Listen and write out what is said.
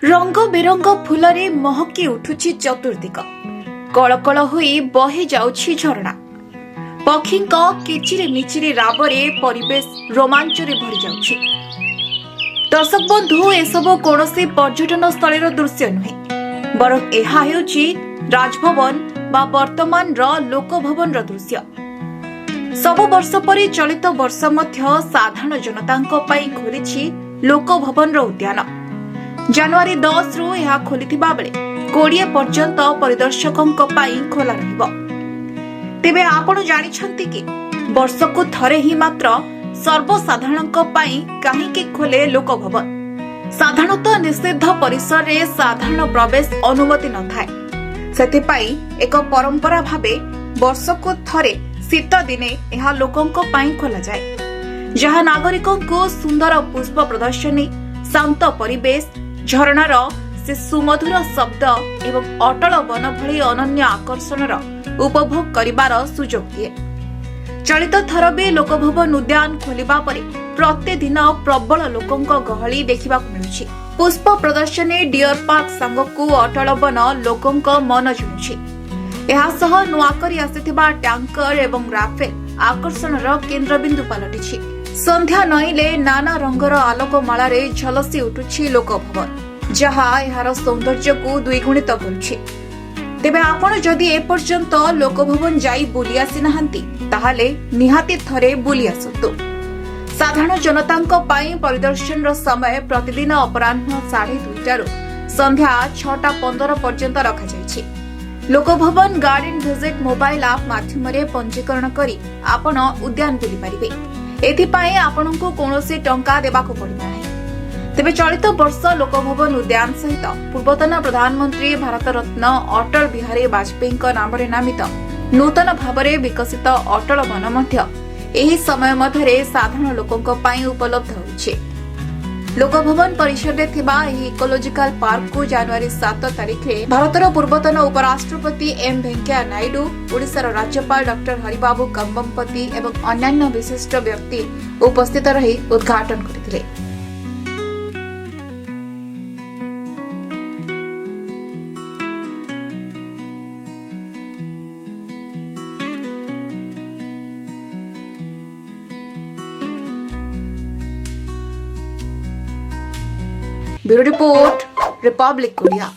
रंग बेरंग फूलरे महकी उठुछि चतुर्दिक कलकल होई बहे जाउछि झरणा पक्षीक किचिरी मिचिरी राबरे परिवेश रोमांचरे भरि जाउछि। दर्शक बंधु एसबु कौनसी पर्यटन स्थल दृश्य नुहे बरं एहा हेउछि राजभवन बा वर्तमान लोक भवन दृश्य। सबु वर्ष परि चलित वर्ष मध्य साधारण जनतांक पई खोलिछि लोक भवन उद्यान। जनवरी 10 रु यह खोलिथिबा बेले 20 पर्यंत परिदर्शकंक पई खोला रहिबो। तेबे आपण जानिछंती कि वर्षको थरे ही मात्र सर्वसाधारणंक पई काहेकि खोले लोक भवन। साधारणतः निषिद्ध परिसर रे साधारण प्रवेश अनुमति न थाए, सेथिपाई एक परंपरा भाबे वर्षको थरे शीत दिने यह लोकंक पई खोला जाए, जहा नागरिकंको सुंदर पुष्प प्रदर्शनी, शांत परिवेश, झरणार से सुमधुर शब्द एवं अटल वन भली अनन्य आकर्षणर उपभोग करिबार सुजोग दिए। चलित थर भी लोकभवन उद्यान खोलिबा परे प्रतिदिन प्रबल लोकंक गहली देखिबाकु मिलुछि। पुष्प प्रदर्शनी, डियर पार्क सांगकु अटल वन लोकंक मन जुणुछि। एहा सह नुआकरी आसिथिबा टैंकर एवं राफेल आकर्षणर केन्द्रबिंदु पलटिछि। संध्या नईले नाना रंगर आलोकमालारे झलसी उठुछि लोकभवन, जहा एहार सौंदर्य को द्विगुणित करुछि। तेबे आपण जदि ए पर्यंत लोकभवन जाई बुली आसी नाहंती ताहाले निहाती थरे बुली आसतु। साधारण जनतांक पई परिदर्शन रो समय प्रतिदिन अपराह्न 2:30 रु संध्या 6:15 पर्यंत रखा जायछि। Lok Bhavan garden visit mobile app माध्यमरे पंजीकरण करी आपण उद्यान बुली परिबे। एथिपाई आपणको कोनोसी टंका देबाको पड़िबा नाही। तेबे चलित वर्ष लोकभवन उद्यान सहित पूर्वतन प्रधानमंत्री भारत रत्न अटल बिहारी वाजपेयी नामरे नामित नूतन भावरे विकसित अटल वन मध्य एही समय मध्यरे साधारण लोकंक पई उपलब्ध होइछे। लोकभवन परिसर रे थिबा एही इकोलॉजिकल पार्क को जनवरी 7 तारिख रे भारतर पूर्वतन उपराष्ट्रपति एम वेंकैया नायडू, ओडिशार राज्यपाल डॉक्टर हरिबाबू कंबमपति एवं अन्यान्य विशिष्ट व्यक्ति उपस्थित रही उद्घाटन करथिले। Bureau report, Republic Odia.